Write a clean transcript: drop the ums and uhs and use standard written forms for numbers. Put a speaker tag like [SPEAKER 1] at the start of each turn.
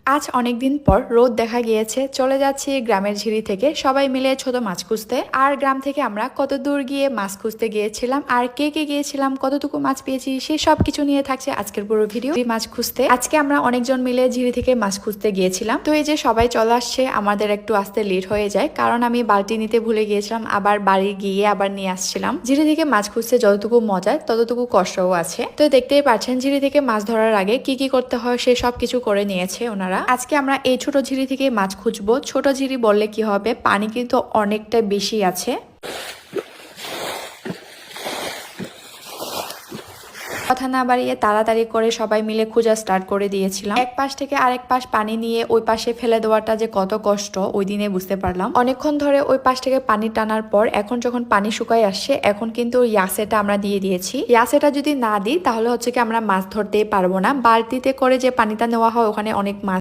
[SPEAKER 1] আজ অনেকদিন পর রোদ দেখা গিয়েছে, চলে যাচ্ছি গ্রামের ঝিরি থেকে সবাই মিলে ছোট মাছ খুঁজতে। আর গ্রাম থেকে আমরা কত দূর গিয়ে মাছ খুঁজতে গিয়েছিলাম আর কে কে গিয়েছিলাম, কতটুকু মাছ পেয়েছি, সেই সব কিছু নিয়ে থাকছে আজকের পুরো ভিডিও। মাছ খুঁজতে আজকে আমরা অনেকজন মিলে ঝিরি থেকে মাছ খুঁজতে গিয়েছিলাম। তো এই যে সবাই চলে আসছে, আমাদের একটু আসতে লেট হয়ে যায় কারণ আমি বালতি নিতে ভুলে গিয়েছিলাম, আবার বাড়ি গিয়ে আবার নিয়ে আসছিলাম। ঝিরি থেকে মাছ খুঁজতে যতটুকু মজা ততটুকু কষ্টও আছে। তো দেখতেই পাচ্ছেন ঝিরি থেকে মাছ ধরার আগে কি কি করতে হয় সে সব কিছু করে নিয়েছে ওনারা। আজকে আমরা এই ছোট ঝিরি থেকে মাছ খুঁজবো। ছোট ঝিরি বললে কি হবে, পানি কিন্তু অনেকটা বেশি আছে। কথা না বাড়িয়ে তাড়াতাড়ি করে সবাই মিলে খোঁজা স্টার্ট করে দিয়েছিলাম। এক পাশ থেকে আরেক পাশ পানি নিয়ে ওই পাশে ফেলে দেওয়াটা যে কত কষ্ট ওই দিনে বুঝতে পারলাম। অনেকক্ষণ ধরে ওই পাশ থেকে পানি টানার পর এখন যখন পানি শুকায় আসছে, এখন কিন্তু ইয়াসেটা আমরা দিয়ে দিয়েছি। ইয়াসেটা যদি না দিই তাহলে হচ্ছে কি আমরা মাছ ধরতেই পারবো না। বালতিতে করে যে পানিটা নেওয়া হয় ওখানে অনেক মাছ